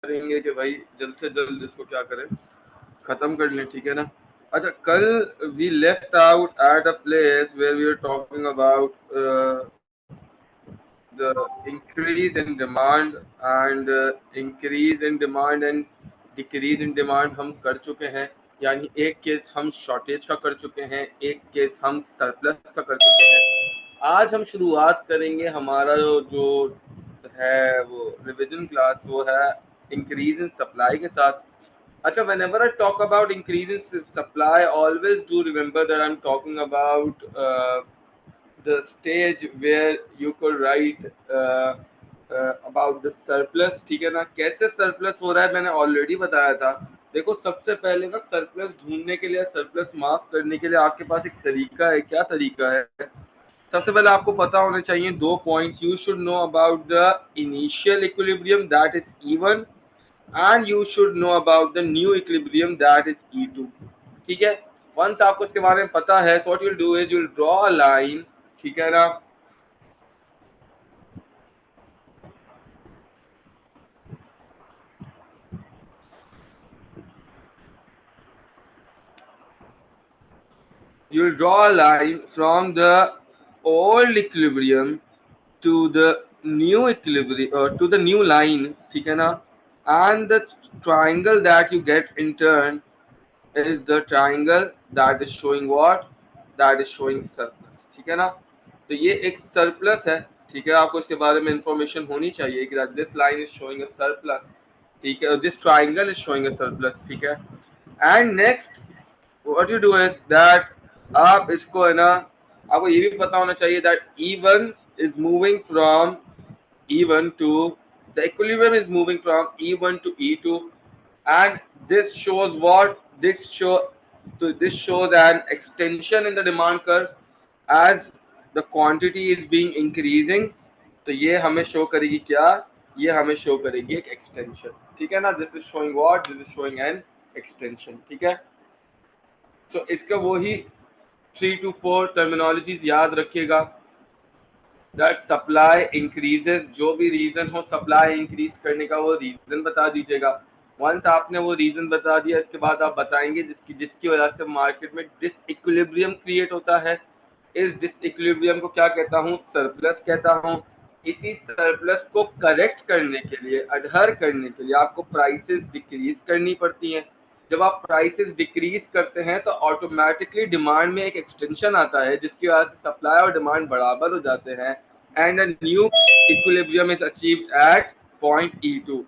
करेंगे कि भाई जल्द से जल्द इसको क्या करें, खत्म कर लें, ठीक है ना। अच्छा, कल we left out at a place where we are talking about the increase in demand and increase in demand and decrease in demand हम कर चुके हैं, यानी एक केस हम शॉर्टेज का कर चुके हैं, एक केस हम सरप्लस का कर चुके हैं। आज हम शुरुआत करेंगे हमारा जो है वो रिवीजन क्लास, वो है इंक्रीज इन सप्लाई के साथ। अच्छा, whenever I talk about increase in supply, always do remember that I'm talking about the stage where you could write about the surplus, ठीक है ना। कैसे सरप्लस हो रहा है मैंने ऑलरेडी बताया था। देखो, सबसे पहले ना सरप्लस ढूंढने के लिए, सरप्लस मार्क करने के लिए आपके पास एक तरीका है। क्या तरीका है? सबसे पहले आपको पता होने चाहिए दो points. You should know about the initial equilibrium that is E1 and you should know about the new equilibrium that is E2, ठीक है। वंस आपको इसके बारे में पता है, so what you will do is you will draw a line, ठीक है ना। You will draw a line from the old equilibrium to the new equilibrium, to the new line, ठीक है ना। And the triangle that you get in turn is the triangle that is showing what? That is showing surplus, ठीक है ना। तो ये एक surplus है, ठीक है। आपको इसके बारे में इंफॉर्मेशन होनी चाहिए कि this line is showing a surplus, ठीक है, this triangle is showing a surplus, ठीक है। And next what you do is that, आप इसको है ना, आपको ये भी पता होना चाहिए that E1 is moving from E1 to the equilibrium is moving from E1 to E2, and this shows what this shows an extension in the demand curve as the quantity is being increasing। तो ये हमें show करेगी क्या? ये हमें show करेगी एक extension, ठीक है ना। This is showing what? This is showing an extension, ठीक है। तो इसका वही 3 to 4 टर्मिनोलॉजीज याद रखिएगा। दैट सप्लाई इंक्रीजेस, जो भी रीजन हो सप्लाई इंक्रीज करने का वो रीजन बता दीजिएगा। वंस आपने वो रीजन बता दिया, इसके बाद आप बताएंगे जिसकी जिसकी वजह से मार्केट में डिसइक्विलिब्रियम क्रिएट होता है। इस डिसइक्विलिब्रियम को क्या कहता हूँ? सरप्लस कहता हूँ। इसी सरप्लस को करेक्ट करने के लिए, अडहर करने के लिए आपको प्राइसेस डिक्रीज करनी पड़ती हैं। जब आप प्राइसेस डिक्रीज करते हैं तो ऑटोमेटिकली डिमांड में एक एक्सटेंशन आता है, जिसकी वजह से सप्लाई और डिमांड बराबर हो जाते हैं and a new equilibrium is achieved at point E2।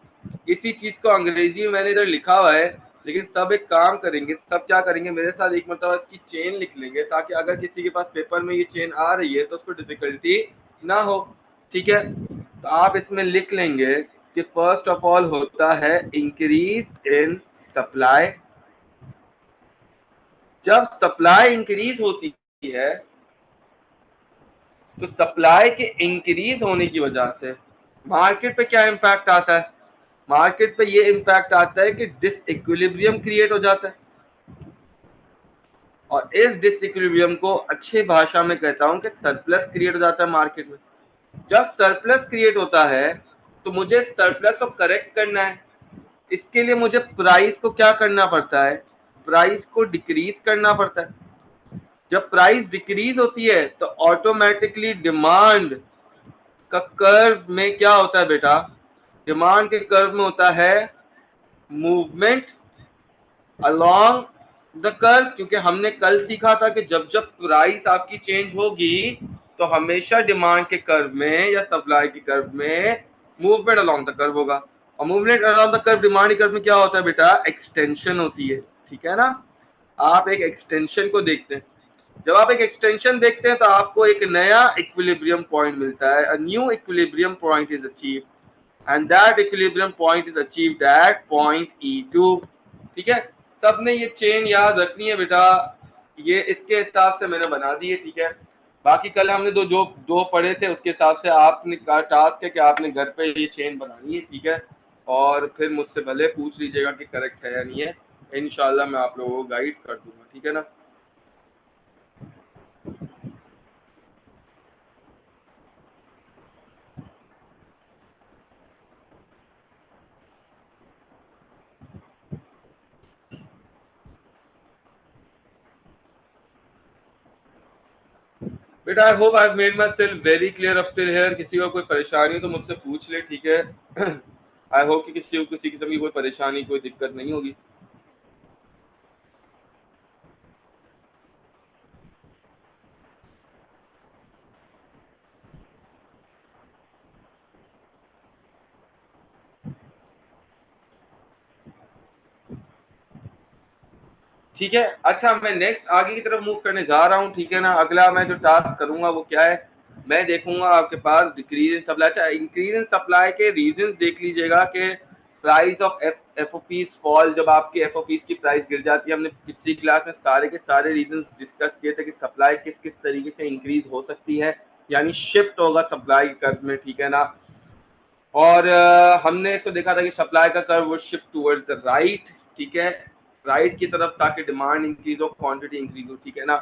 इसी चीज को अंग्रेजी में मैंने इधर लिखा हुआ है, लेकिन सब एक काम करेंगे, सब क्या करेंगे मेरे साथ एक मतलब इसकी चेन लिख लेंगे, ताकि अगर किसी के पास पेपर में ये चेन आ रही है तो उसको डिफिकल्टी ना हो, ठीक है। तो आप इसमें लिख लेंगे कि फर्स्ट ऑफ ऑल होता है इंक्रीज इन सप्लाई। जब सप्लाई इंक्रीज होती है तो सप्लाई के इंक्रीज होने की वजह से मार्केट पे क्या इम्पैक्ट आता है? मार्केट पे ये इम्पैक्ट आता है कि डिसइक्विलिब्रियम क्रिएट हो जाता है, और इस डिसइक्विलिब्रियम को अच्छी भाषा में कहता हूं कि सरप्लस क्रिएट हो जाता है मार्केट में। जब सरप्लस क्रिएट होता है तो मुझे सरप्लस को करेक्ट करना है। इसके लिए मुझे प्राइस को क्या करना पड़ता है? प्राइस को डिक्रीज करना पड़ता है। जब प्राइस डिक्रीज होती है तो ऑटोमेटिकली डिमांड का कर्व में क्या होता है बेटा? डिमांड के कर्व में होता है मूवमेंट अलोंग द कर्व, क्योंकि हमने कल सीखा था कि जब जब प्राइस आपकी चेंज होगी तो हमेशा डिमांड के कर्व में या सप्लाई के कर्व में मूवमेंट अलोंग द कर्व होगा। और movement along the curve demand के कर्व में क्या होता है बेटा? एक्सटेंशन होती है, ठीक है ना। आप एक एक्सटेंशन को देखते हैं। जब आप एक एक्सटेंशन देखते हैं तो आपको एक नया इक्विलिब्रियम पॉइंट मिलता है। A new equilibrium point is achieved and that equilibrium point is achieved at point E2, ठीक है। सबने ये चेन याद रखनी है बेटा, ये इसके हिसाब से मैंने बना दी है, ठीक है। बाकी कल हमने दो पढ़े थे, उसके हिसाब से आपने का टास्क है कि आपने घर पे ये चेन बनानी है, ठीक है। और फिर मुझसे भले पूछ लीजिएगा कि करेक्ट है या नहीं है, इंशाल्लाह मैं आप लोगों को गाइड कर दूंगा, ठीक है ना। बेटा I hope I made my self very clear up till here. किसी को कोई परेशानी हो तो मुझसे पूछ ले, ठीक है। आई होप कि किसी को किसी किस्म की कोई परेशानी कोई दिक्कत नहीं होगी। ठीक है, अच्छा मैं नेक्स्ट आगे की तरफ मूव करने जा रहा हूँ, ठीक है ना। अगला मैं जो टास्क करूंगा वो क्या है, मैं देखूंगा आपके पास डिक्रीज इन सप्लाई। अच्छा, इंक्रीज इन सप्लाई के रीजंस देख लीजिएगा कि प्राइस ऑफ एफओपीज फॉल, जब आपकी एफओपीज की प्राइस गिर जाती है। हमने पिछली क्लास में सारे के सारे रीजंस डिस्कस किए थे कि सप्लाई किस किस तरीके से इंक्रीज हो सकती है, यानी शिफ्ट होगा सप्लाई कर्व में, ठीक है ना। और हमने इसको देखा था कि सप्लाई का कर्व वो शिफ्ट टुवर्ड्स द राइट, ठीक है, राइट की तरफ, ताकि डिमांड इंक्रीज हो, क्वांटिटी इंक्रीज हो, ठीक है ना।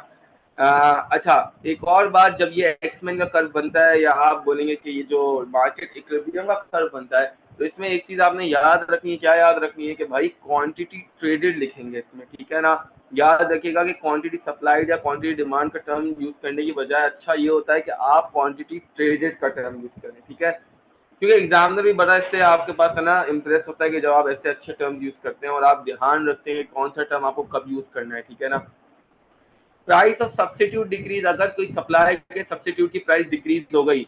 अच्छा, एक और बात, जब ये एक्समेन का कर्व बनता है, या आप बोलेंगे कि ये जो मार्केट इक्विलिब्रियम का कर्व बनता है, तो इसमें एक चीज आपने याद रखनी है। क्या याद रखनी है? कि भाई क्वांटिटी ट्रेडेड लिखेंगे इसमें, ठीक है ना। याद रखिएगा कि क्वांटिटी सप्लाइड या क्वांटिटी डिमांड का टर्म यूज करने की बजाय अच्छा ये होता है कि आप क्वांटिटी ट्रेडेड का टर्म यूज करें, ठीक है। क्योंकि एग्जामिनर भी बड़ा इससे आपके पास है ना इम्प्रेस होता है कि जब आप ऐसे अच्छे टर्म्स यूज करते हैं और आप ध्यान रखते हैं कौन सा टर्म आपको कब यूज करना है, ठीक है ना। प्राइस ऑफ सब्सिट्यूट डिक्रीज, अगर कोई सप्लाई के सब्सिट्यूट की प्राइस डिक्रीज हो गई,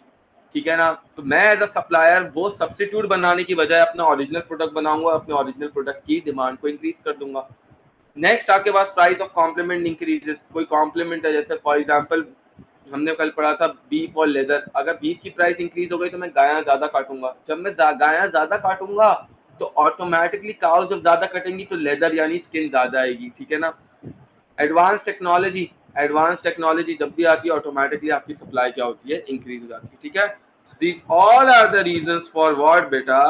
ठीक है ना, तो मैं एज अ सप्लायर वो सब्सिट्यूट बनाने की बजाय अपना ओरिजिनल प्रोडक्ट बनाऊंगा, अपने ओरिजिनल प्रोडक्ट की डिमांड को इंक्रीज कर दूंगा। नेक्स्ट आपके पास प्राइस ऑफ कॉम्प्लीमेंट इंक्रीजेस, कोई कॉम्प्लीमेंट है, जैसे फॉर एग्जांपल हमने कल पढ़ा था बीफ और लेदर, अगर बीफ की प्राइस इंक्रीज हो गई तो मैं गायें ज्यादा काटूंगा। जब मैं गायें ज्यादा काटूंगा तो ऑटोमेटिकली काउ जब ज्यादा कटेंगी तो लेदर यानी स्किन ज्यादा आएगी, ठीक है ना। एडवांस टेक्नोलॉजी, एडवांस टेक्नोलॉजी जब भी आती है ऑटोमेटिकली आपकी सप्लाई क्या होती है, इंक्रीज हो जाती है, ठीक है। These all are the reasons for what बेटा,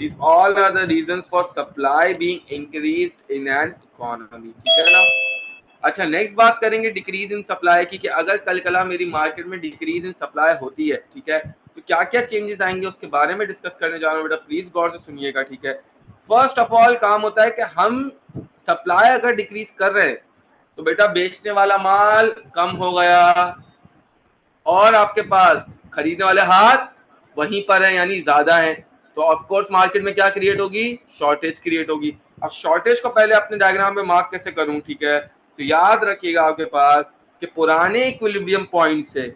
these all are the reasons for supply being increased in an economy, ठीक है ना। अच्छा, नेक्स्ट बात करेंगे डिक्रीज इन सप्लाई की, कि अगर कल कला मेरी मार्केट में डिक्रीज इन सप्लाई होती है, ठीक है, तो क्या क्या चेंजेस आएंगे उसके बारे में डिस्कस करने जा रहा हूँ बेटा, प्लीज गौर से सुनिएगा, ठीक है। फर्स्ट ऑफ ऑल काम होता है कि हम सप्लाई अगर डिक्रीज कर रहे हैं तो बेटा बेचने वाला माल कम हो गया, और आपके पास खरीदने वाले हाथ वहीं पर है यानी ज्यादा है, तो ऑफ कोर्स मार्केट में क्या क्रिएट होगी, शॉर्टेज क्रिएट होगी। अब शॉर्टेज को पहले अपने डायग्राम में मार्क कैसे करूं, ठीक है, तो याद रखिएगा आपके पास कि पुराने इक्विलिब्रियम पॉइंट से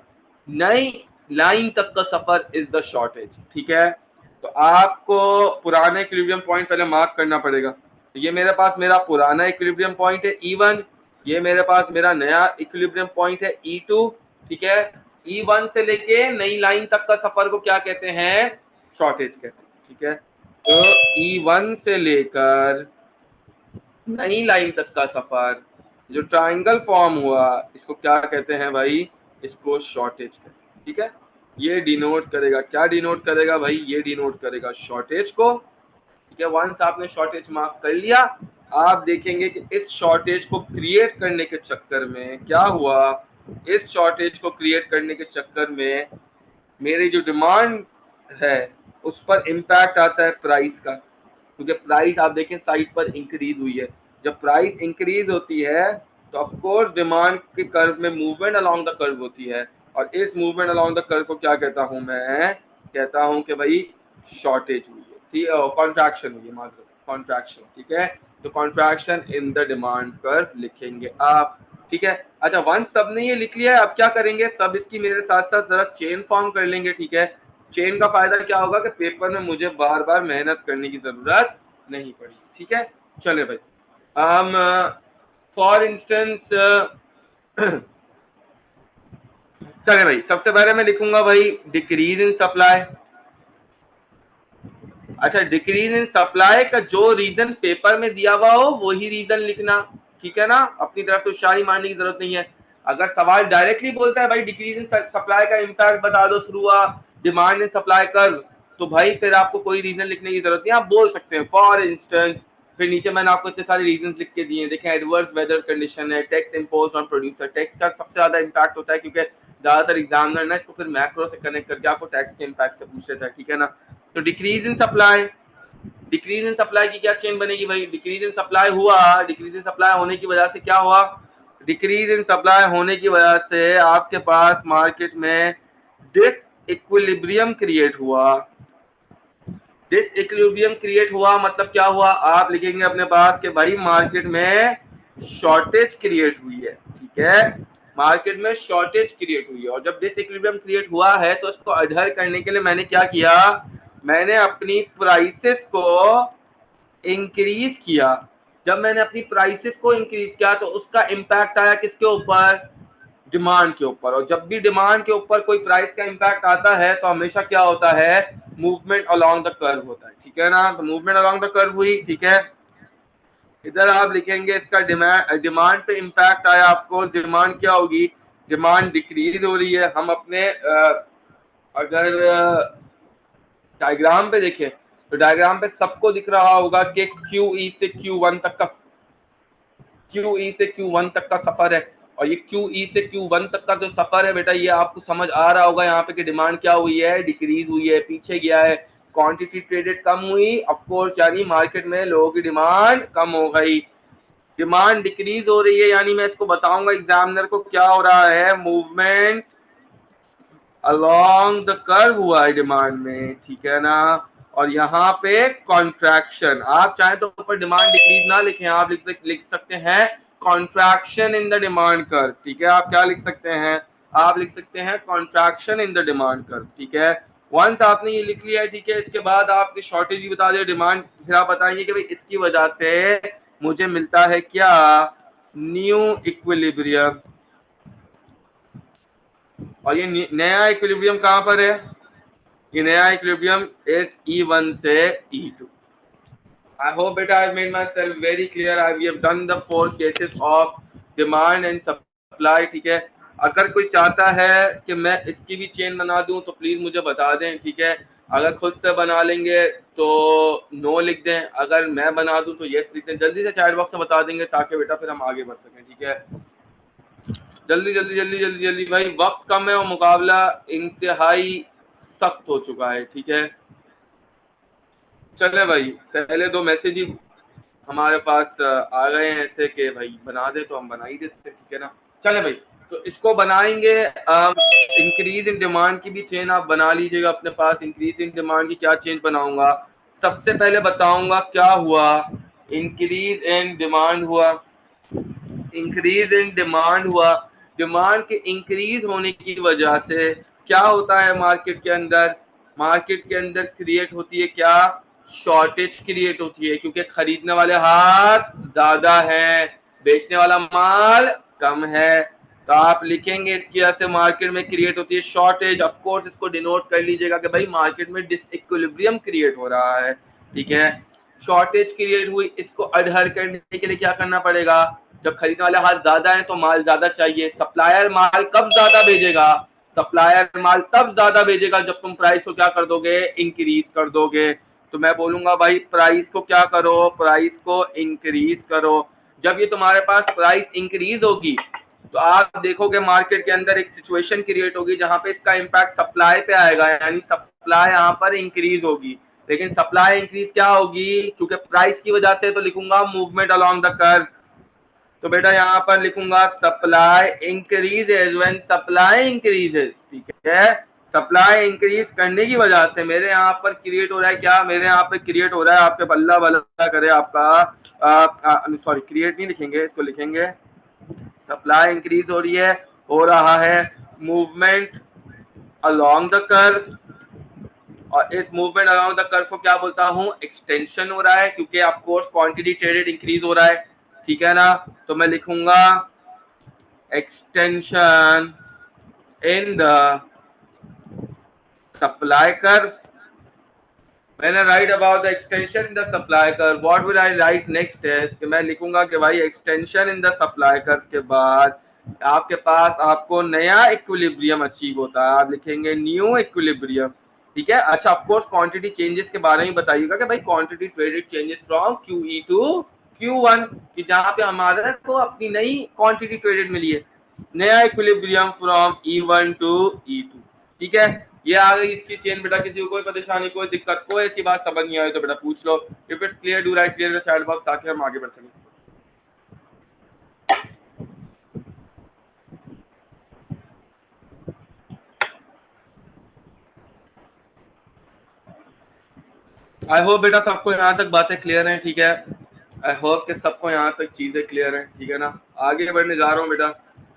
नई लाइन तक का सफर इज द शॉर्टेज, ठीक है। तो आपको पुराने इक्विलिब्रियम पॉइंट पहले मार्क करना पड़ेगा। तो ये मेरे पास मेरा पुराना इक्विलिब्रियम पॉइंट है E1, ये मेरे पास मेरा नया इक्विलिब्रियम पॉइंट है E2, ठीक है। E1 से लेके नई लाइन तक का सफर को क्या कहते हैं, शॉर्टेज कहते हैं, ठीक है। तो E1 से लेकर नई लाइन तक का सफर जो ट्राइंगल फॉर्म हुआ, इसको क्या कहते हैं भाई, इसको शॉर्टेज कहते हैं, ठीक है। ये डिनोट करेगा, क्या डिनोट करेगा भाई, ये डिनोट करेगा शॉर्टेज को, ठीक है। वंस आपने शॉर्टेज मार्क कर लिया, आप देखेंगे कि इस शॉर्टेज को क्रिएट करने के चक्कर में क्या हुआ, इस शॉर्टेज को क्रिएट करने के चक्कर में मेरी जो डिमांड है उस पर इम्पैक्ट आता है प्राइस का, क्योंकि प्राइस आप देखें साइड पर इंक्रीज हुई है। जब प्राइस इंक्रीज होती है तो ऑफ कोर्स डिमांड के कर्व में मूवमेंट अलोंग द कर्व होती है, और इस मूवमेंट अलोंग द कर्व को क्या कहता हूं मैं, कहता हूं कि भाई शॉर्टेज हुई है, ठीक है, कॉन्ट्रैक्शन हुई है, मात्र कॉन्ट्रैक्शन, ठीक है। तो contraction in the demand curve लिखेंगे आप, ठीक है। अच्छा, वंस सबने ये लिख लिया है, अब क्या करेंगे, सब इसकी मेरे साथ साथ जरा चेन फॉर्म कर लेंगे, ठीक है। चेन का फायदा क्या होगा कि पेपर में मुझे बार बार मेहनत करने की जरूरत नहीं पड़ी, ठीक है। चले भाई, हम फॉर इंस्टेंस चले भाई, सबसे पहले मैं लिखूंगा भाई डिक्रीज इन सप्लाई। अच्छा, डिक्रीज इन सप्लाई का जो रीजन पेपर में दिया हुआ हो वही रीजन लिखना, ठीक है ना, अपनी तरफ से होशियारी मारने की जरूरत नहीं है। अगर सवाल डायरेक्टली बोलता है भाई डिक्रीज इन सप्लाई का इम्पैक्ट बता दो through a demand in supply curve, तो भाई फिर आपको कोई रीजन लिखने की जरूरत नहीं, आप बोल सकते हैं फॉर इंस्टेंस, फिर नीचे मैंने आपको इतने सारे रीजन लिख के दिए, देखें एडवर्स वेदर कंडीशन है, tax impose on producer, tax का सबसे ज्यादा इम्पैक्ट होता है क्योंकि ज्यादातर एग्जामिनर ना इसको फिर मैक्रो से कनेक्ट करके आपको टैक्स के इम्पैक्ट से पूछ लेता है, ठीक है ना। तो decrease in supply, decrease in supply की क्या चेन बनेगी भाई, डिक्रीज इन सप्लाई हुआ, डिक्रीज इन सप्लाई होने की वजह से क्या हुआ, डिक्रीज इन सप्लाई होने की वजह से आपके पास मार्केट में डिस इक्विलिब्रियम क्रिएट हुआ। डिस इक्विलिब्रियम क्रिएट हुआ मतलब क्या हुआ, आप लिखेंगे अपने पास कि भाई मार्केट में शॉर्टेज क्रिएट हुई है। ठीक है, मार्केट में शॉर्टेज क्रिएट हुई है, और जब डिस इक्विलिब्रियम क्रिएट हुआ है तो उसको अडर करने के लिए मैंने क्या किया, मैंने अपनी प्राइसेस को इंक्रीज किया। जब मैंने अपनी प्राइसेस को इंक्रीज किया तो उसका इम्पैक्ट आया किसके ऊपर, डिमांड के ऊपर। और जब भी डिमांड के ऊपर कोई प्राइस का इम्पैक्ट आता है तो हमेशा क्या होता है, मूवमेंट अलोंग द कर्व होता है। ठीक है ना, तो मूवमेंट अलोंग द कर्व हुई। ठीक है, इधर आप लिखेंगे इसका डिमांड पे इम्पैक्ट आया। आपको डिमांड क्या होगी, डिमांड डिक्रीज हो रही है। हम अपने अगर डायग्राम पे देखें तो डायग्राम पे सबको दिख रहा होगा कि QE से Q1 तक का, QE से Q1 तक का सफर है। और ये QE से Q1 तक का जो सफर है बेटा, ये आपको समझ आ रहा होगा यहाँ पे कि डिमांड क्या हुई है, डिक्रीज हुई है, पीछे गया है। क्वांटिटी ट्रेडेड कम हुई, ऑफ कोर्स यानी मार्केट में लोगों की डिमांड कम हो गई। डिमांड डिक्रीज हो रही है यानी मैं इसको बताऊंगा एग्जामिनर को क्या हो रहा है, मूवमेंट अलोंग द कर्व हुआ है डिमांड में। ठीक है ना, और यहाँ पे कॉन्ट्रैक्शन, आप चाहे तो ऊपर डिमांड डिक्रीज ना लिखें, आप लिख सकते हैं contraction in the demand curve. ठीक है, आप क्या लिख सकते हैं, आप लिख सकते हैं contraction in the demand curve. ठीक है, वंस आपने ये लिख लिया है, ठीक है, इसके बाद आपकी शॉर्टेज भी बता दिया डिमांड, फिर आप बताएंगे कि भाई इसकी वजह से मुझे मिलता है क्या, न्यू इक्विलिब्रियम। और ये नया इक्विलिब्रियम कहां पर है, ये नया इक्विलिब्रियम इज E1 से E2। I hope beta I've made myself very clear. We have done the 4 cases of demand and supply। ठीक है, अगर कोई चाहता है कि मैं इसकी भी चेन बना दूं तो प्लीज मुझे बता दें। ठीक है, अगर खुद से बना लेंगे तो नो लिख दें, अगर मैं बना दूं तो यस लिख दें। जल्दी से चैट बॉक्स में बता देंगे ताकि बेटा फिर हम आगे बढ़ सकें। ठीक है, जल्दी जल्दी जल्दी जल्दी जल्दी भाई, वक्त कम है और मुकाबला इंतहाई सख्त हो चुका है। ठीक है, चले भाई, पहले दो मैसेज ही हमारे पास आ गए हैं ऐसे कि भाई बना दे, तो हम बना ही देते। ठीक है ना, चले भाई, तो इसको बनाएंगे। इंक्रीज इन डिमांड की भी चेन आप बना लीजिएगा अपने पास। इंक्रीज इन डिमांड की क्या चेन बनाऊंगा, सबसे पहले बताऊंगा क्या हुआ, इंक्रीज इन डिमांड हुआ, इंक्रीज इन डिमांड हुआ। डिमांड के इंक्रीज होने की वजह से क्या होता है मार्केट के अंदर, मार्केट के अंदर क्रिएट होती है क्या, शॉर्टेज क्रिएट होती है, क्योंकि खरीदने वाले हाथ ज्यादा हैं, बेचने वाला माल कम है। तो आप लिखेंगे इसकी वजह से मार्केट में क्रिएट होती है शॉर्टेज। ऑफ कोर्स इसको डिनोट कर लीजिएगा कि भाई मार्केट में डिसइक्विलिब्रियम क्रिएट हो रहा है। ठीक है, शॉर्टेज क्रिएट हुई, इसको अडहर करने के लिए क्या करना पड़ेगा, जब खरीदने वाले हाथ ज्यादा है तो माल ज्यादा चाहिए। सप्लायर माल कब ज्यादा भेजेगा, सप्लायर माल तब ज्यादा भेजेगा जब तुम प्राइस को क्या कर दोगे, इंक्रीज कर दोगे। तो मैं बोलूंगा भाई प्राइस को क्या करो, प्राइस को इंक्रीज करो। जब ये तुम्हारे पास प्राइस इंक्रीज होगी तो आप देखोगे मार्केट के अंदर एक सिचुएशन क्रिएट होगी जहां पे इसका इम्पैक्ट सप्लाई पे आएगा, यानी सप्लाई यहाँ पर इंक्रीज होगी। लेकिन सप्लाई इंक्रीज क्या होगी, क्योंकि प्राइस की वजह से, तो लिखूंगा मूवमेंट अलोंग द कर्व। तो बेटा यहाँ पर लिखूंगा supply increases when supply increases. ठीक है, सप्लाई इंक्रीज करने की वजह से मेरे यहाँ पर क्रिएट हो रहा है क्या, मेरे यहाँ पर क्रिएट हो रहा है, आपके बल्ला बल्ला करे आपका, सॉरी क्रिएट नहीं लिखेंगे, इसको लिखेंगे सप्लाई इंक्रीज हो रही है, हो रहा है मूवमेंट अलोंग द कर्व। और इस मूवमेंट अराउंड द कर्व को क्या बोलता हूँ, एक्सटेंशन हो रहा है, क्योंकि of course quantity traded increase हो रहा है। ठीक है ना, तो मैं लिखूंगा extension in the supply curve. When I write about the extension in the supply curve, what will I write next is कि मैं लिखूंगा कि भाई extension in the supply curve के बाद आपके पास आपको नया इक्विलिब्रियम अचीव होता है, आप लिखेंगे न्यू इक्विलिब्रियम। ठीक है, अच्छा ऑफ कोर्स क्वांटिटी चेंजेस के बारे में बताइएगा कि भाई quantity traded changes from QE to Q1, कि जहां पे हमारे को अपनी नई क्वांटिटी ट्रेडेड मिली है, नया equilibrium from E1 to E2। ठीक है, ये आ गई इसकी चेन बेटा। किसी को कोई परेशानी, कोई दिक्कत, कोई ऐसी बात समझ नहीं आई तो बेटा पूछ लो। If it's clear do right clear the chat box ताकि हम आगे बढ़ सकें। आई होप बेटा सबको यहाँ तक बातें क्लियर हैं, ठीक है। आई होप कि सबको यहाँ तक चीजें क्लियर हैं, ठीक है ना। आगे बढ़ने जा रहा हूँ बेटा,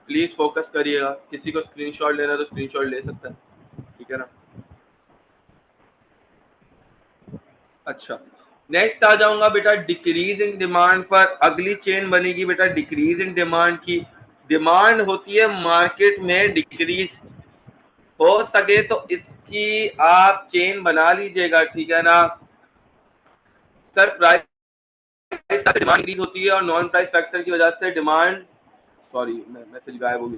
प्लीज फोकस करिएगा। किसी को स्क्रीनशॉट लेना है तो स्क्रीनशॉट ले सकता है, ठीक है ना। अच्छा, नेक्स्ट आ जाऊंगा बेटा डिक्रीज इन डिमांड पर। अगली चेन बनेगी बेटा डिक्रीज इन डिमांड की। डिमांड होती है मार्केट में डिक्रीज, हो सके तो इसकी आप चेन बना लीजिएगा, ठीक है ना। सर प्राइस डिमांड इंक्रीज होती है और नॉन प्राइस फैक्टर की वजह से डिमांड, सॉरी मैसेज गायब हो गई।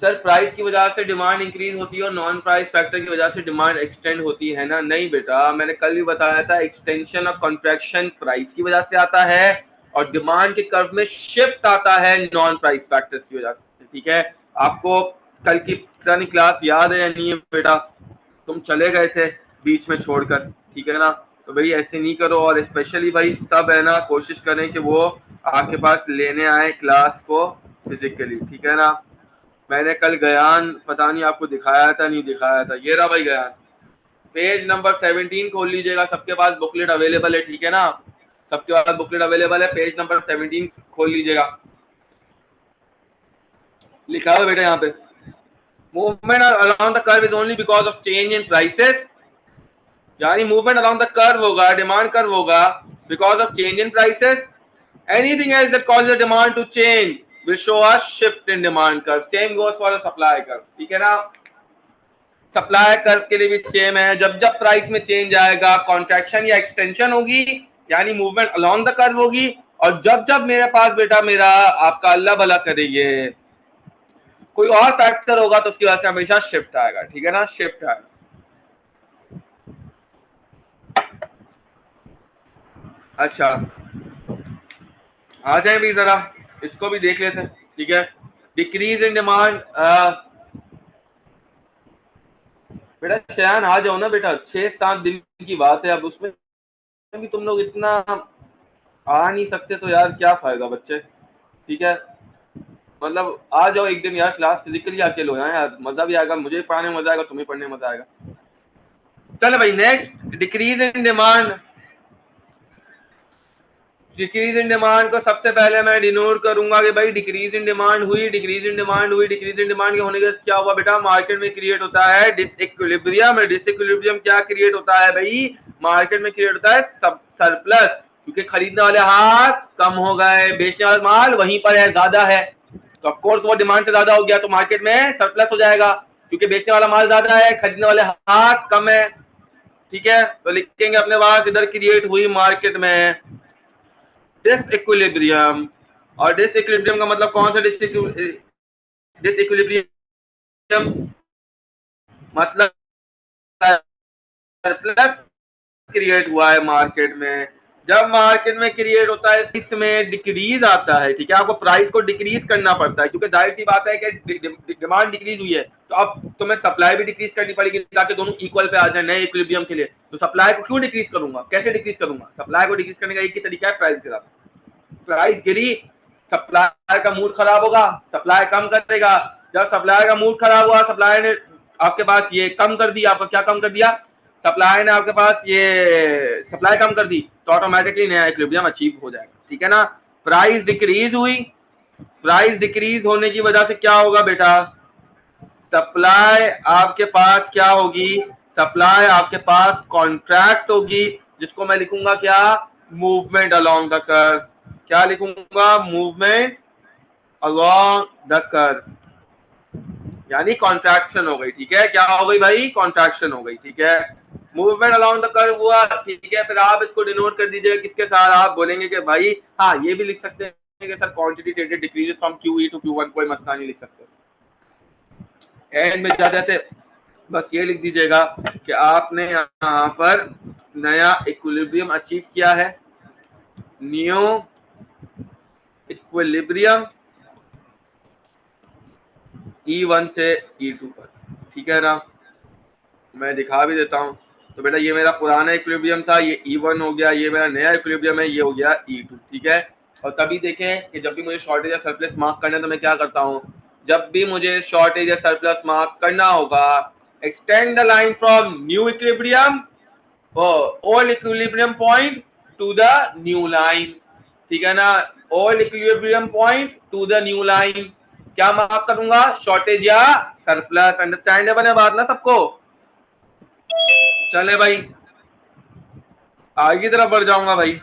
सर प्राइस की वजह से डिमांड इंक्रीज होती है और नॉन प्राइस फैक्टर की वजह से डिमांड एक्सटेंड होती है ना। नहीं बेटा, मैंने कल भी बताया था एक्सटेंशन और कॉन्ट्रैक्शन प्राइस की वजह से आता है और डिमांड के कर्व में शिफ्ट आता है नॉन प्राइस फैक्टर्स की वजह से, ठीक है। आपको कल की पुरानी क्लास याद है या नहीं है बेटा? तुम चले गए थे बीच में छोड़कर, ठीक है ना। तो भाई ऐसे नहीं करो, और स्पेशली भाई सब है ना कोशिश करें कि वो आपके पास लेने आए क्लास को फिजिकली, ठीक है ना। मैंने कल गयान पता नहीं आपको दिखाया था नहीं दिखाया था, ये रहा भाई गयान। पेज नंबर 17 खोल लीजिएगा, सबके पास बुकलेट अवेलेबल है, ठीक है ना। सबके पास बुकलेट अवेलेबल है, पेज नंबर 17 खोल लीजिएगा। लिखा हुआ बेटा यहाँ पे, movement around the curve is only because of change in prices. यानी मूवमेंट अराउंड द कर्व होगा, डिमांड कर्व होगा because of change in prices. Anything else that causes the demand to change will show a shift in demand curve. Same goes for the supply curve, ठीक है ना। Supply curve के लिए भी same है, जब जब प्राइस में चेंज आएगा कॉन्ट्रैक्शन या एक्सटेंशन होगी, यानी मूवमेंट अलोंग द कर्व होगी। और जब जब मेरे पास बेटा मेरा आपका अल्लाह भला करिए कोई और फैक्टर होगा तो उसकी वजह से हमेशा शिफ्ट आएगा, ठीक है ना, शिफ्ट आएगा। अच्छा आ जाए भी जरा, इसको भी देख लेते हैं, ठीक है। डिक्रीज इन डिमांड, बेटा शयान आ जाओ ना बेटा, 6-7 दिन की बात है, अब उसमें भी तुम लोग इतना आ नहीं सकते तो यार क्या फायदा बच्चे, ठीक है। मतलब आ जाओ एक दिन यार, क्लास फिजिकली आके लो यार, मजा भी आएगा, मुझे पढ़ाने में मजा आएगा, तुम्हें पढ़ने में मजा आएगा। चलो भाई next, decrease in demand. Decrease in demand को सबसे पहले मैं डिनोट करूंगा कि भाई डिक्रीज इन डिमांड हुई, डिक्रीज इन डिमांड हुई, डिक्रीज इन डिमांड के होने के क्या हुआ बेटा, मार्केट में क्रिएट होता है डिसइक्विलिब्रियम। डिसइक्विलिब्रियम क्या क्रिएट होता है भाई, मार्केट में क्रिएट होता है सरप्लस, क्योंकि खरीदने वाले हाथ कम हो गए, बेचने वाला माल वहीं पर है, ज्यादा है, तो ऑफकोर्स वो डिमांड से ज्यादा हो गया तो मार्केट में सरप्लस हो जाएगा, क्योंकि बेचने वाला माल ज्यादा है, खरीदने वाले हाथ कम है, ठीक है। तो लिखेंगे अपने पास इधर क्रिएट हुई मार्केट में डिसइक्विलिब्रियम। और डिसइक्विलिब्रियम का मतलब कौन सा डिसइक्विलिब्रियम, मतलब सरप्लस क्रिएट हुआ है मार्केट में। जब मार्केट में क्रिएट होता है इसमें डिक्रीज आता है, ठीक है। आपको प्राइस को डिक्रीज करना पड़ता है, क्योंकि जाहिर सी बात है कि डिमांड डिक्रीज हुई है तो अब तुम्हें सप्लाई भी डिक्रीज करनी पड़ेगी ताकि दोनों इक्वल पे आ जाए नए इक्विलिब्रियम के लिए। तो सप्लाई को क्यों डिक्रीज करूंगा, कैसे डिक्रीज करूंगा, सप्लाई को डिक्रीज करने का एक ही तरीका है, प्राइस गिरा। प्राइस गिरी, सप्लाई का मूड खराब होगा, सप्लाई कम करेगा। जब सप्लाई का मूड खराब हुआ, सप्लाई ने आपके पास ये कम कर दिया, आपको क्या कम कर दिया, सप्लाई ने आपके पास ये सप्लाई कम कर दी, तो ऑटोमेटिकली नया इक्विलिब्रियम अचीव हो जाएगा, ठीक है ना। प्राइस डिक्रीज हुई, प्राइस डिक्रीज होने की वजह से क्या होगा बेटा, सप्लाई आपके पास क्या होगी, सप्लाई आपके पास कॉन्ट्रैक्ट होगी, जिसको मैं लिखूंगा क्या, मूवमेंट अलोंग द कर्व। क्या लिखूंगा, मूवमेंट अलोंग द कर्व, यानी कॉन्ट्रैक्शन हो गई, ठीक है। क्या हो गई भाई, कॉन्ट्रैक्शन हो गई, ठीक है। मूवमेंट अलोंग द कर्व हुआ, ठीक है। फिर आप इसको डिनोट कर दीजिए किसके साथ, आप बोलेंगे कि भाई हाँ ये भी लिख सकते हैं कि sir quantity traded decreases from QE to Q1, कोई मसला नहीं, लिख सकते। एंड में जा जाते बस ये लिख दीजिएगा कि आपने यहाँ पर नया इक्विलिब्रियम अचीव किया है, न्यू इक्विलिब्रियम E1 से E2 पर, ठीक है ना। मैं दिखा भी देता हूँ। तो बेटा ये मेरा पुराना इक्विलिब्रियम था, ये E1 हो गया, ये मेरा नया इक्विलिब्रियम है, ये हो गया E2, ठीक है। और तभी देखें कि जब भी मुझे शॉर्टेज या सरप्लस मार्क करना है तो मैं क्या करता हूँ, जब भी मुझे शॉर्टेज या सरप्लस मार्क करना होगा extend the line from new equilibrium old equilibrium point to the new line, ठीक है ना, old equilibrium point to the new line, क्या मार्क करूंगा, शॉर्टेज या सरप्लस। अंडरस्टैंडेबल है बात ना सबको? चले भाई आगे की तरफ बढ़ जाऊंगा भाई।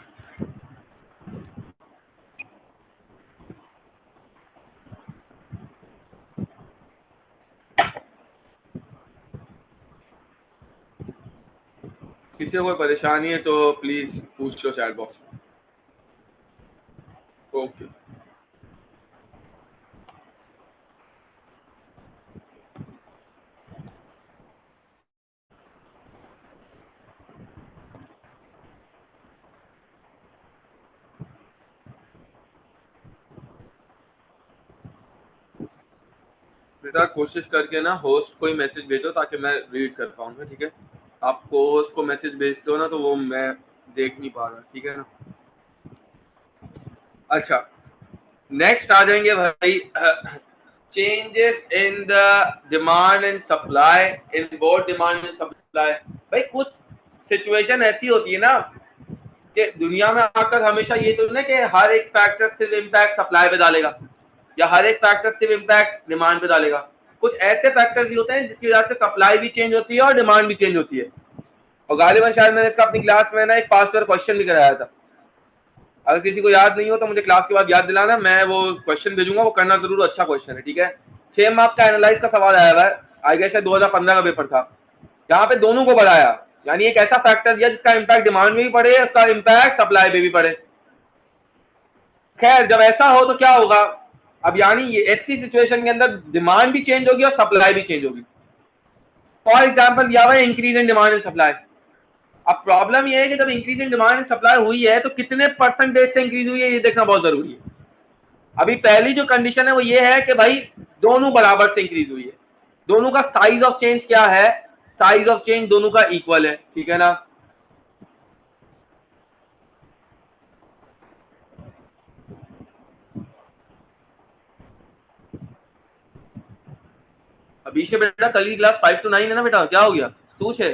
किसी को कोई परेशानी है तो प्लीज पूछ लो चैट बॉक्स में। ओके बेटा कोशिश करके ना होस्ट को ही मैसेज भेजो ताकि मैं रीड कर पाऊंगा, ठीक है? आप होस्ट को मैसेज भेजते हो ना तो वो मैं देख नहीं पा रहा, ठीक है ना? अच्छा नेक्स्ट आ जाएंगे भाई, changes in the demand and supply in both demand and supply. भाई कुछ सिचुएशन ऐसी होती है ना कि दुनिया में आकर हमेशा ये तो नहीं कि हर एक फैक्टर सिर्फ इम्पैक्ट सप्लाई पे डालेगा या हर एक फैक्टर सिर्फ इम्पैक्ट डिमांड पे डालेगा। कुछ ऐसे फैक्टर्स भी होते हैं जिसकी वजह से सप्लाई भी चेंज होती है और डिमांड भी चेंज होती है। और गालिबन शायद मैंने इसका अपनी क्लास में ना एक पास ईयर क्वेश्चन भी कराया था। अगर किसी को याद नहीं हो तो मुझे क्लास के बाद याद दिलाना, मैं वो क्वेश्चन भेजूंगा, वो करना जरूर, अच्छा क्वेश्चन है, ठीक है? 6 मार्क्स का एनालाइज का सवाल आया हुआ है, आई गेस 2015 का पेपर था, जहां पे दोनों को बढ़ाया, यानी एक ऐसा फैक्टर दिया जिसका इम्पैक्ट डिमांड में भी पड़े, उसका इम्पैक्ट सप्लाई में भी पड़े। खैर जब ऐसा हो तो क्या होगा, अब यानी ये ऐसी सिचुएशन के अंदर डिमांड भी चेंज होगी और सप्लाई भी चेंज होगी। फॉर एग्जाम्पल दिया हुआ है increase in demand and supply. अब प्रॉब्लम ये है कि जब increase in demand and supply हुई है तो कितने परसेंटेज से इंक्रीज हुई है ये देखना बहुत जरूरी है। अभी पहली जो कंडीशन है वो ये है कि भाई दोनों बराबर से इंक्रीज हुई है, दोनों का साइज ऑफ चेंज क्या है, साइज ऑफ चेंज दोनों का इक्वल है, ठीक है ना? अभी से बेटा कल की क्लास 5 to 9 है ना बेटा, क्या हो गया, सूच है?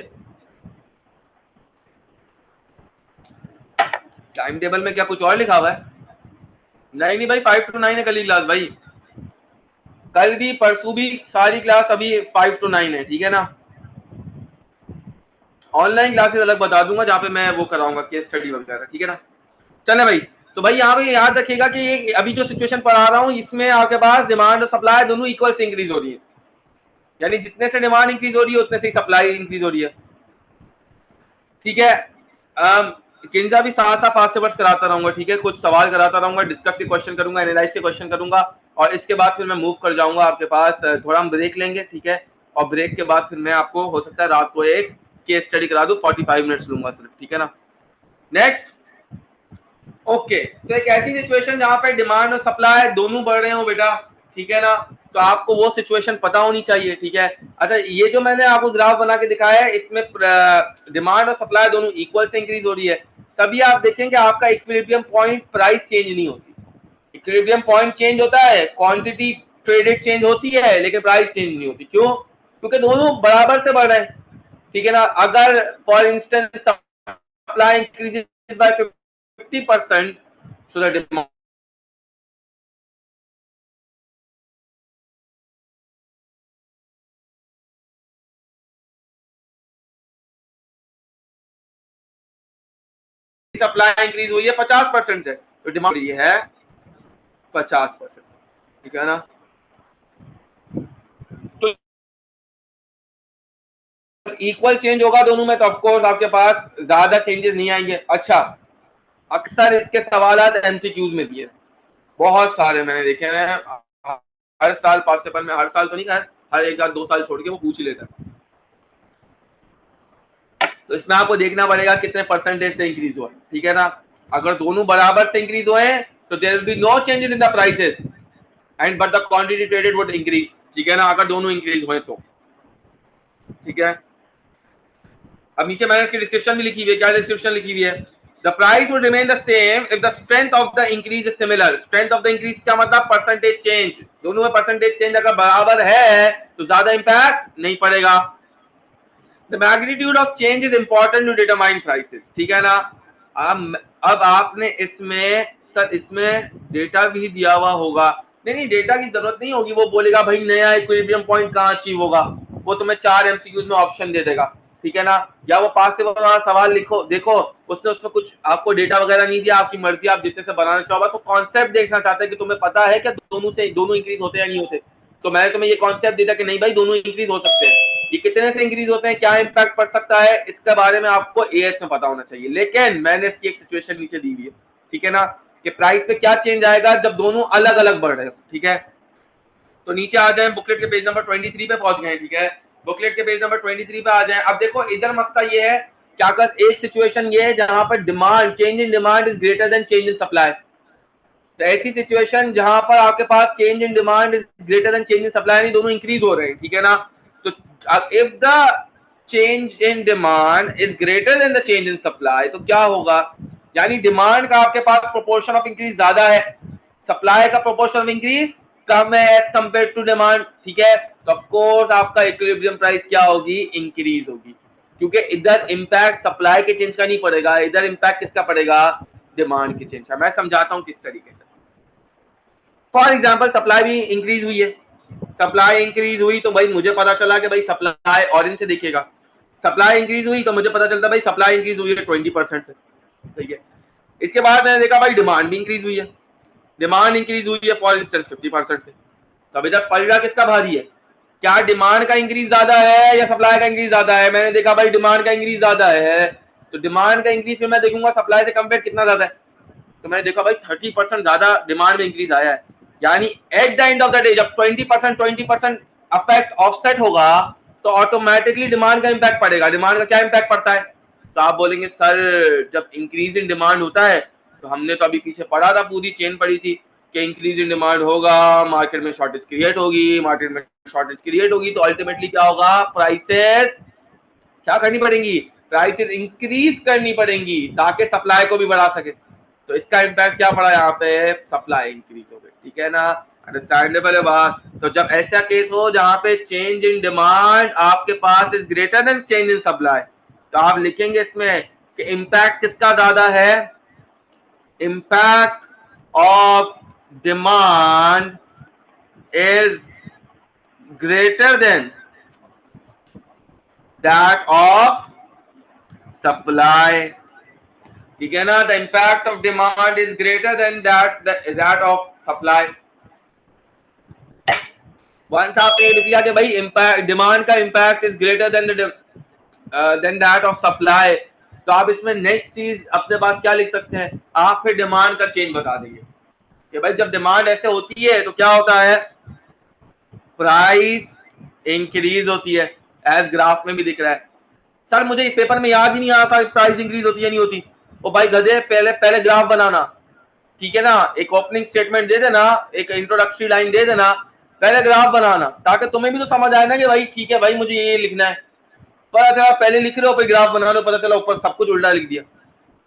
टाइम टेबल में क्या कुछ और लिखा हुआ है? नहीं नहीं भाई 5 to 9 है कल की क्लास भाई, कल भी परसों भी सारी क्लास अभी 5 to 9 है, ठीक है ना? ऑनलाइन क्लासेस अलग बता दूंगा जहाँ पे मैं वो कराऊंगा केस स्टडी वगैरह, ठीक है ना? चले भाई, तो भाई यहाँ पे याद रखिएगा कि ये अभी जो सिचुएशन पढ़ा रहा हूँ इसमें आपके पास डिमांड और सप्लाई दोनों इक्वल से इंक्रीज हो रही है, यानी जितने से डिमांड इंक्रीज हो रही है उतने से सप्लाई इंक्रीज हो रही है, ठीक है? किन्जा भी साथ साथ पास से वर्ष कराता रहूंगा, ठीक है? कुछ सवाल कराता रहूंगा, डिस्कस के क्वेश्चन करूंगा, एनालाइज के क्वेश्चन करूंगा, और इसके बाद फिर मैं मूव कर जाऊंगा आपके पास, थोड़ा हम ब्रेक लेंगे, ठीक है? और ब्रेक के बाद फिर मैं आपको हो सकता है रात को एक केस स्टडी करा दूं, 45 मिनट्स लूंगा सिर्फ, ठीक है ना? नेक्स्ट, ओके, तो एक ऐसी सिचुएशन जहां पे डिमांड और सप्लाई दोनों बढ़ रहे हो बेटा, ठीक है ना? तो आपको वो सिचुएशन पता होनी चाहिए, ठीक है? अच्छा ये जो मैंने आपको ग्राफ बना के दिखाया है इसमें डिमांड और सप्लाई दोनों इक्वल से इंक्रीज हो रही है, तभी आप देखेंगे आपका इक्विलिब्रियम पॉइंट प्राइस चेंज नहीं होती। इक्विलिब्रियम पॉइंट चेंज होता है, क्वांटिटी ट्रेडेड चेंज होती है, लेकिन प्राइस चेंज नहीं होती। क्यों? क्योंकि दोनों बराबर से बढ़ रहे हैं, ठीक है ना? अगर for instance supply increases by 50%, so the demand supply increase हुई है 50% से, तो डिमांड ये है 50%, ठीक है ना? तो इक्वल चेंज होगा दोनों में तो ऑफकोर्स आपके पास ज्यादा चेंजेस नहीं आएंगे। अच्छा अक्सर इसके सवाल एमसीक्यूज में दिए, बहुत सारे मैंने देखे हैं, हर साल पास पेपर में, हर साल तो नहीं, हर एक आध 2 साल छोड़ के वो पूछ ही लेता है। तो इसमें आपको देखना पड़ेगा कितने परसेंटेज से इंक्रीज हुआ, ठीक है ना? अगर दोनों बराबर से इंक्रीज हुए हैं तो there will be no changes in the prices and but the quantity traded would increase, ठीक है ना? अगर दोनों इंक्रीज हुए तो, ठीक है? अब नीचे मैंने इसकी डिस्क्रिप्शन भी लिखी हुई है, क्या डिस्क्रिप्शन लिखी हुई है? The price would remain the same if the strength of the increase is similar. Strength of the increase क्या मतलब? परसेंटेज चेंज, दोनों में परसेंटेज चेंज अगर बराबर है तो ज्यादा इंपैक्ट नहीं पड़ेगा, the magnitude of change is important to determine prices, ठीक है ना। अब आपने इसमें सर इसमें डेटा भी दिया हुआ होगा, नहीं डेटा की जरूरत नहीं होगी, वो बोलेगा भाई नया इक्विलिब्रियम पॉइंट कहाँ अचीव होगा, वो तुम्हें 4 एमसीक्यूज में ऑप्शन दे देगा, ठीक है ना। या वो 5 से वाला सवाल लिखो, देखो उसने उसमें कुछ आपको डेटा वगैरह नहीं दिया, आपकी मर्जी, आप जितने से बनाना चाहो, बस वो कॉन्सेप्ट देखना चाहता है कि तुम्हें पता है क्या दोनों इंक्रीज होते हैं या नहीं होते। तो मैंने तुम्हें ये कॉन्सेप्ट दिया कि नहीं भाई दोनों इंक्रीज हो सकते हैं, ये कितने से इंक्रीज होते हैं, क्या इंपैक्ट पड़ सकता है, इसके बारे में आपको एएस में पता होना चाहिए। लेकिन मैंने इसकी एक सिचुएशन नीचे दी हुई है, ठीक है ना, कि प्राइस पे क्या चेंज आएगा जब दोनों अलग अलग बढ़ रहे हो, ठीक है। तो नीचे आ जाए, बुकलेट के पेज नंबर 23 पे पहुंच गए, ठीक है। बुकलेट के पेज नंबर 23 पे आ जाए। अब देखो इधर मसला ये है, क्या कर एक सिचुएशन ये है जहां पर demand change in demand is greater than change in supply. तो ऐसी सिचुएशन जहां पर आपके पास change in demand is greater than change in supply, यानी दोनों इंक्रीज हो रहे हैं, ठीक है ना। तो if the change in demand is greater then the change in supply, तो क्या होगा, यानी डिमांड का आपके पास प्रोपोर्शन ऑफ इंक्रीज ज्यादा है, सप्लाई का प्रोपोर्शन ऑफ इंक्रीज कम है एज कंपेयर टू डिमांड, ठीक है। तो ऑफ कोर्स आपका इक्विलिब्रियम प्राइस क्या होगी, इंक्रीज होगी, क्योंकि इधर इंपैक्ट सप्लाई के चेंज का नहीं पड़ेगा, इधर इंपैक्ट किसका पड़ेगा, डिमांड के चेंज का। मैं समझाता हूं किस तरीके से। फॉर एग्जाम्पल सप्लाई भी इंक्रीज हुई है, सप्लाई इंक्रीज हुई तो भाई मुझे पता चला कि भाई सप्लाई ऑरेंज से देखिएगा, सप्लाई इंक्रीज हुई तो मुझे पता चलता भाई सप्लाई इंक्रीज हुई है 20% से, सही है। इसके बाद मैंने देखा भाई डिमांड भी इंक्रीज हुई है, डिमांड इंक्रीज हुई है फॉर इंस्टेंस 50% से। तो अभी जब पलड़ा किसका भारी है, क्या डिमांड का इंक्रीज ज्यादा है या सप्लाई का इंक्रीज ज्यादा है। मैंने देखा भाई डिमांड का इंक्रीज ज्यादा है, तो डिमांड का इंक्रीज में मैं देखूंगा सप्लाई से कंपेयर कितना ज्यादा है। तो मैंने देखा भाई 30% ज्यादा डिमांड में इंक्रीज आया है, यानी at the end of the day जब 20% अफेक्ट ऑफसेट होगा तो ऑटोमेटिकली डिमांड का इंपैक्ट पड़ेगा। डिमांड का क्या इंपैक्ट पड़ता है, तो आप बोलेंगे सर जब इंक्रीज इन डिमांड होता है, तो हमने तो अभी पीछे पढ़ा था, पूरी चेन पड़ी थी कि इंक्रीज इन डिमांड होगा, मार्केट में शॉर्टेज क्रिएट होगी, मार्केट में शॉर्टेज क्रिएट होगी तो अल्टीमेटली क्या होगा, प्राइसेस क्या करनी पड़ेंगी, प्राइसेस इंक्रीज करनी पड़ेंगी ताकि सप्लाई को भी बढ़ा सके। तो इसका इम्पैक्ट क्या पड़ा यहाँ पे, सप्लाई इंक्रीज हो गई, ठीक है ना, अंडरस्टैंडेबल है बात। तो जब ऐसा केस हो जहां पे चेंज इन डिमांड आपके पास is greater than change in supply, तो आप लिखेंगे इसमें कि इम्पैक्ट किसका ज्यादा है, impact of demand is greater than that of supply, ठीक है ना। The impact of demand is greater than that of supply. Once आपने लिख लिया कि भाई इम्पैक्ट डिमांड का impact is greater than that of supply, तो आप इसमें नेक्स्ट चीज अपने पास क्या लिख सकते हैं, आप फिर डिमांड का चेंज बता देंगे कि भाई जब डिमांड ऐसे होती है तो क्या होता है, प्राइस इंक्रीज होती है, एज ग्राफ में भी दिख रहा है। सर मुझे पेपर में याद ही नहीं आता प्राइस इंक्रीज होती है नहीं होती। ओ भाई गधे, पहले पहले ग्राफ बनाना, ठीक है ना, एक ओपनिंग स्टेटमेंट दे देना, एक इंट्रोडक्टरी लाइन दे देना, पहले ग्राफ बनाना, ताकि तुम्हें भी तो समझ आए ना कि भाई ठीक है भाई मुझे ये लिखना है। पता चला पहले लिख रहे हो फिर ग्राफ बना लो, पता चला ऊपर सब कुछ उल्टा लिख दिया,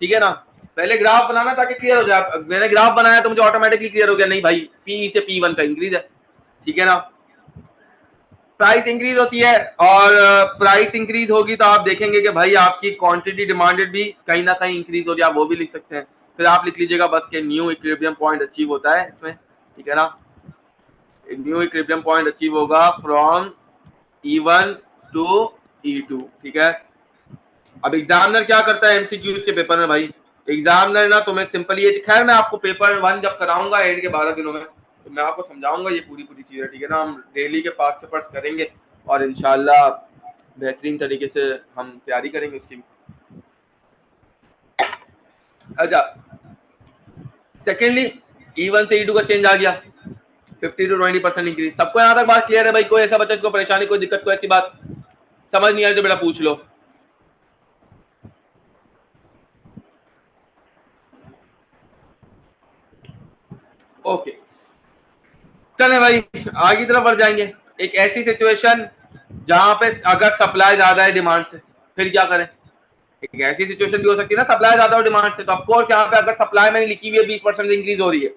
ठीक है ना। पहले ग्राफ बनाना ताकि क्लियर हो जाए। मैंने ग्राफ बनाया तो मुझे ऑटोमेटिकली क्लियर हो गया, नहीं भाई पी से P1 का इंक्रीज है, ठीक है ना। प्राइस इंक्रीज होती है और प्राइस इंक्रीज होगी तो आप देखेंगे कि भाई आपकी क्वांटिटी डिमांडेड भी कहीं ना कहीं इंक्रीज हो रही है, आप वो भी लिख सकते हैं। फिर आप लिख लीजिएगा बस के न्यू इक्विलिब्रियम पॉइंट अचीव होता है इसमें, ठीक है ना, न्यू इक्विलिब्रियम पॉइंट अचीव होगा फ्रॉम E1 टू E2, ठीक है। अब एग्जामिनर क्या करता है एमसीक्यूज के पेपर में, भाई एग्जामिनर ना तुम्हें सिंपल ये, खैर मैं आपको पेपर 1 जब कराऊंगा एंड के 12 दिनों में तो मैं आपको समझाऊंगा ये पूरी पूरी चीजें, ठीक है ना। हम डेली के पास पेपर्स करेंगे और इंशाल्लाह बेहतरीन तरीके से हम तैयारी करेंगे इसकी। अच्छा, सेकेंडली E1 से E2 का चेंज आ गया, 50 to 20% इंक्रीज। सबको यहाँ तक बात क्लियर है भाई, कोई ऐसा बच्चा जिसको परेशानी, कोई दिक्कत, कोई ऐसी बात समझ नहीं आ रही तो बेटा पूछ लो। ओके चले भाई आगे तरफ बढ़ जाएंगे। एक ऐसी सिचुएशन जहां पे अगर सप्लाई ज्यादा है डिमांड से, फिर क्या करें। एक ऐसी सिचुएशन भी हो सकती है ना सप्लाई ज्यादा हो डिमांड से, तो ऑफकोर्स यहाँ पे अगर सप्लाई मैंने लिखी हुई है 20% इंक्रीज हो रही है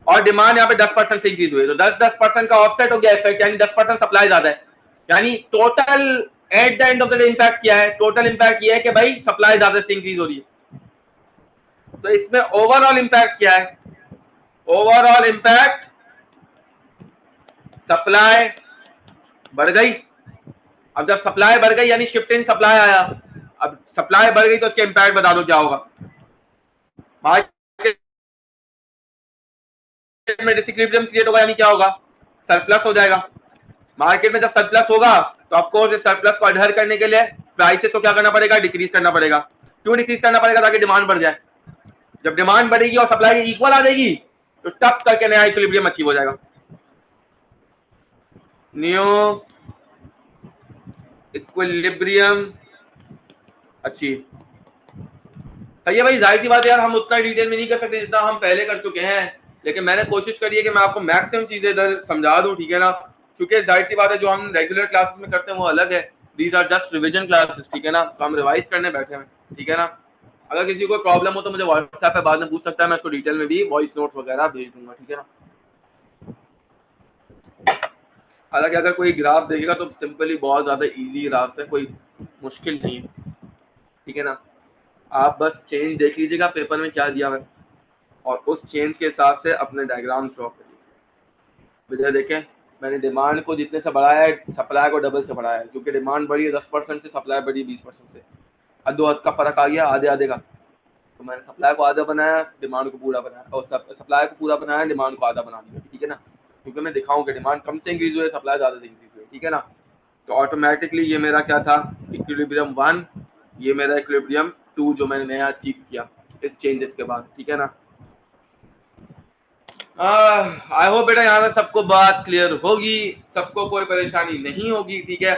और डिमांड यहाँ पे 10% से इंक्रीज हुई है, तो 10% का ऑफसेट हो गया इफेक्ट, यानी 10% सप्लाई ज्यादा है, यानी total at the end of the day impact क्या है? टोटल इम्पैक्ट ये है कि भाई सप्लाई ज्यादा से इंक्रीज हो रही है। तो इसमें ओवरऑल इम्पैक्ट क्या है? ओवरऑल इम्पैक्ट सप्लाई बढ़ गई। अब जब सप्लाई बढ़ गई यानी शिफ्ट इन सप्लाई आया। अब सप्लाई बढ़ गई तो उसके इम्पैक्ट बता दो क्या होगा? मार्केट में डिसइक्विलिब्रियम क्रिएट होगा यानी क्या होगा? सरप्लस हो जाएगा। मार्केट में जब सरप्लस होगा तो ऑफकोर्स इस सरप्लस को अडहर करने के लिए प्राइसेस को क्या करना पड़ेगा? डिक्रीज करना पड़ेगा। क्यों डिक्रीज करना पड़ेगा? ताकि डिमांड बढ़ जाए। जब डिमांड बढ़ेगी और सप्लाई इक्वल आ जाएगी तो टप करके नया इक्विलिब्रियम अचीव हो जाएगा। New equilibrium achieve. सही है भाई, जाहिर सी बात है यार, हम उतना डिटेल में नहीं कर सकते जितना हम पहले कर चुके हैं, लेकिन मैंने कोशिश करी है कि मैं आपको मैक्सिमम चीजें इधर समझा दूं, ठीक है ना? क्योंकि जाहिर सी बात है जो हम रेगुलर क्लासेस में करते हैं वो अलग है। These are just revision classes, ठीक है ना? तो हम रिवाइज करने बैठे हैं, ठीक है ना? अगर किसी को प्रॉब्लम हो तो मुझे व्हाट्सएप पे बाद में पूछ सकता है, मैं उसको डिटेल में भी वॉइस नोट्स वगैरह भेज दूंगा, ठीक है ना? हालांकि अगर कोई ग्राफ देखेगा तो सिंपली बहुत ज्यादा इजी ग्राफ है, कोई मुश्किल नहीं है, ठीक है ना? आप बस चेंज देख लीजिएगा पेपर में क्या दिया हुआ है और उस चेंज के हिसाब से अपने डायग्राम ड्रॉ करिए। इधर देखें, मैंने डिमांड को जितने से बढ़ाया है सप्लाई को डबल से बढ़ाया है, क्योंकि डिमांड बढ़ी है 10% से, सप्लाई बढ़ी 20% से। अब दो हद का फर्क आ गया, आधे आधे का। तो मैंने सप्लाई को आधा बनाया, डिमांड को पूरा बनाया, और सप्लाई को पूरा बनाया, डिमांड को आधा बना दिया, ठीक है ना? क्योंकि मैं दिखाऊं कि डिमांड कम से इंक्रीज हुई है, सप्लाई ज्यादा से इंक्रीज हुई है, ठीक है ना? तो ऑटोमेटिकली ये मेरा क्या था? इक्विलिब्रियम 1, ये मेरा इक्विलिब्रियम 2 जो मैंने नया अचीव किया इस चेंजेस के बाद, ठीक है ना? आई होप बेटा यहाँ पे सबको बात क्लियर होगी, सबको कोई परेशानी नहीं होगी, ठीक है?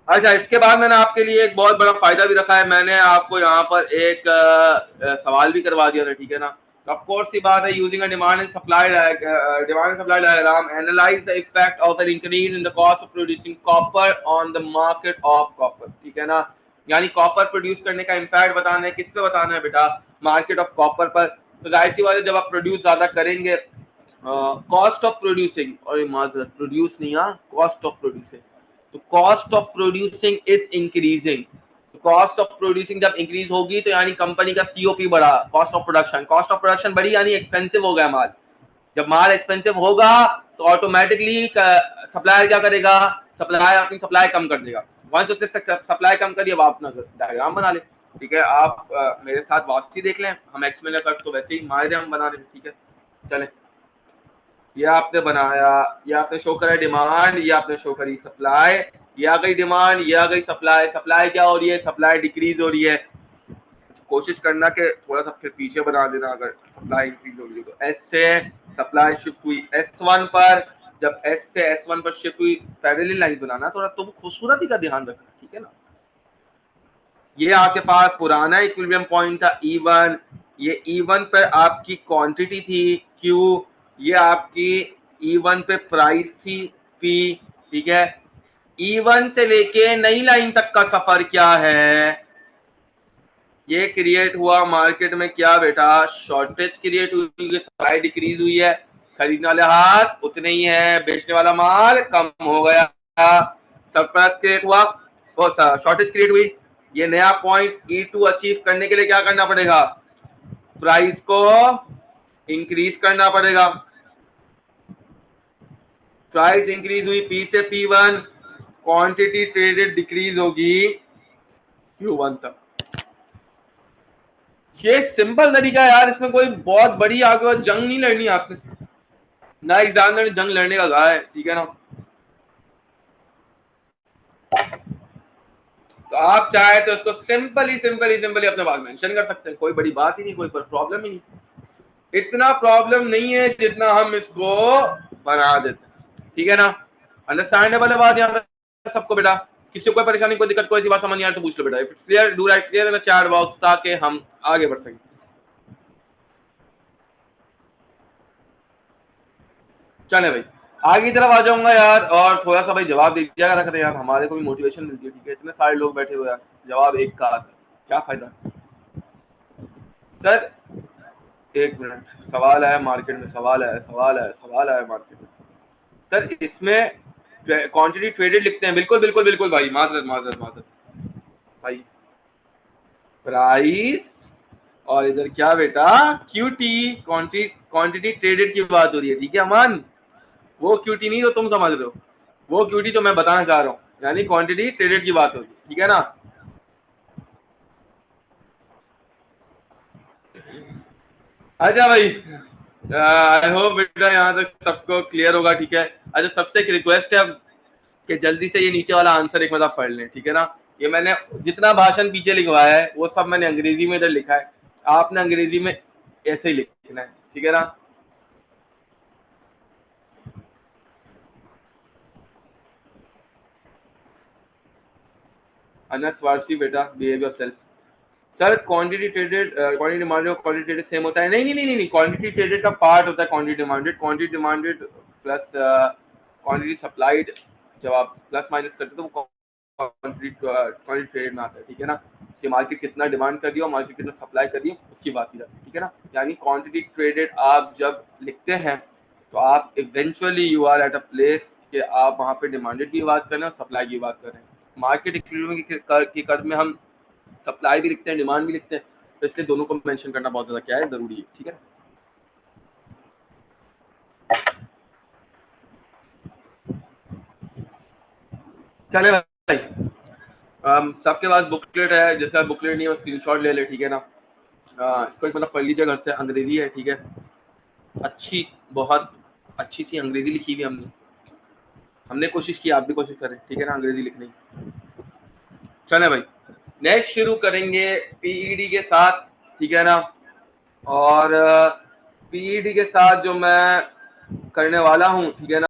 अच्छा, इसके बाद मैंने आपके लिए एक बहुत बड़ा फायदा भी रखा है। मैंने आपको यहाँ पर एक सवाल भी करवा दिया था, ठीक है ना? तो ऑफ कोर्स सी बात है, using a demand and supply diagram analyse the effect of an increase in the cost of producing copper on the market of copper, ठीक है ना? यानी कॉपर प्रोड्यूस करने का इम्पैक्ट बताना है, किस पे बताना है बेटा? मार्केट ऑफ कॉपर पर। तो जाहिर सी बात है, जब आप प्रोड्यूस ज्यादा करेंगे, कॉस्ट ऑफ प्रोड्यूसिंग, और माजरत प्रोड्यूस नहीं, कॉस्ट ऑफ प्रोड्यूसिंग, तो cost of producing is increasing. Cost of producing जब इंक्रीज होगी तो यानी कंपनी का सीओपी बढ़ा, cost of production, cost of production बढ़ी यानी एक्सपेंसिव हो गया माल। जब माल एक्सपेंसिव होगा तो ऑटोमेटिकली सप्लायर क्या करेगा? सप्लायर अपनी सप्लाई कम कर देगा। वंस उसने सप्लाई कम करी, अब आप अपना डायग्राम बना ले, ठीक है? आप मेरे साथ वापसी देख लें, हम एक्सप्लेनर कर तो वैसे ही माहिर हम बना रहे, ठीक है? चले, ये आपने बनाया, ये आपने शो करा डिमांड, ये आपने शो करी सप्लाई, ये आ गई डिमांड, ये आ गई सप्लाई। सप्लाई क्या हो रही है? सप्लाई डिक्रीज हो रही है। कोशिश करना कि थोड़ा सा फिर पीछे बना देना, अगर सप्लाई इंक्रीज हो रही है तो। एस से सप्लाई शिफ्ट हुई S1 पर, जब S से S1 पर शिफ्ट हुई, पैरेलल लाइन बनाना थोड़ा तो खूबसूरती का ध्यान रखना, ठीक है ना? ये आपके पास पुराना इक्विलिब्रियम पॉइंट था E1, ये E1 पर आपकी क्वांटिटी थी Q, ये आपकी E1 पे प्राइस थी P, ठीक है? E1 से लेके नई लाइन तक का सफर क्या है? ये क्रिएट हुआ मार्केट में क्या बेटा? शॉर्टेज क्रिएट हुई, सप्लाई डिक्रीज हुई है, खरीदने वाले हाथ उतने ही है, बेचने वाला माल कम हो गया, सरप्लस क्रिएट हुआ, शॉर्टेज क्रिएट हुई। ये नया पॉइंट E2 अचीव करने के लिए क्या करना पड़ेगा? प्राइस को इंक्रीज करना पड़ेगा। प्राइस इंक्रीज हुई P से P1, क्वांटिटी ट्रेडेड डिक्रीज होगी Q1 तक। ये सिंपल तरीका है यार, इसमें कोई बहुत बड़ी आगे और जंग नहीं लड़नी आपने, ना एग्जामिनर ने जंग लड़ने का कहा है, ठीक है ना? तो आप चाहे तो इसको सिंपली अपने पास मेंशन कर सकते हैं, कोई बड़ी बात ही नहीं, कोई प्रॉब्लम ही नहीं। इतना प्रॉब्लम नहीं है जितना हम इसको बना देते हैं, ठीक है ना? अंडरस्टैंडेबल है बात यहाँ पे सबको बेटा? किसी को कोई परेशानी, कोई दिक्कत, कोई ऐसी बात समझ नहीं आ रही तो पूछ लो बेटा। If it's clear do right clear in the chat box, ताकि हम आगे बढ़ सकें। चले भाई, आगे की तरफ आ जाऊंगा यार, और थोड़ा सा भाई जवाब दे दिया रखते यार, हमारे को भी मोटिवेशन मिलती है, ठीक है? इतने सारे लोग बैठे हुए हैं, जवाब एक का आता है, क्या फायदा? सर एक मिनट, सवाल आया मार्केट में, सवाल आया मार्केट में। सर इसमें क्वांटिटी ट्रेडेड लिखते हैं, बिल्कुल बिल्कुल बिल्कुल भाई, माजरत माजरत माजरत भाई। प्राइस और इधर क्या बेटा, क्यूटी, क्वांटिटी ट्रेडेड की बात हो रही है, ठीक है अमान। वो क्यूटी नहीं तो तुम समझ रहे हो, वो क्यूटी तो मैं बताना चाह रहा हूँ, यानी क्वांटिटी ट्रेडेड की बात होगी, ठीक है ना। अच्छा भाई, आई होप बेटा यहाँ तक सबको क्लियर होगा, ठीक है। अच्छा, सबसे एक रिक्वेस्ट है अब कि जल्दी से ये नीचे वाला आंसर एक मतलब पढ़ लें, ठीक है ना। ये मैंने जितना भाषण पीछे लिखवाया है वो सब मैंने अंग्रेजी में इधर लिखा है, आपने अंग्रेजी में ऐसे ही लिखना है, ठीक है ना। अनस वारसी बेटा, behave yourself. Sir quantity traded, quantity demanded और क्वांटिटी ट्रेडेड सेम होता है? नहीं नहीं नहीं नहीं, क्वांटिटी ट्रेडेड का पार्ट होता है quantity demanded plus quantity supplied, जब आप प्लस माइनस करते हो तो वो क्वांटिटी ट्रेडेड में आता है, ठीक है ना। कि मार्केट कितना डिमांड कर रही है और मार्केट कितना सप्लाई कर रही है उसकी बात की जाती है, ठीक है ना। यानी क्वांटिटी ट्रेडेड आप जब लिखते हैं तो आप eventually you are at a place कि आप वहां पे डिमांडेड की बात कर रहे हैं और सप्लाई की बात कर रहे हैं। मार्केट इक्विलिब्रियम की कर्व में हम सप्लाई भी लिखते हैं, डिमांड भी लिखते हैं, तो इसलिए दोनों को मेंशन करना बहुत ज्यादा क्या है, जरूरी है, ठीक है। चले भाई, सबके पास बुकलेट है, जैसे बुकलेट नहीं है स्क्रीनशॉट ले ले, ठीक है ना। इसको एक मतलब पढ़ लीजिए घर से, अंग्रेजी है, ठीक है। अच्छी, बहुत अच्छी सी अंग्रेजी लिखी हुई हमने हमने कोशिश की, आप भी कोशिश करें, ठीक है ना, अंग्रेजी लिखने की। चले भाई, नेक्स्ट शुरू करेंगे पीईडी के साथ, ठीक है ना। और पीईडी के साथ जो मैं करने वाला हूँ, ठीक है ना,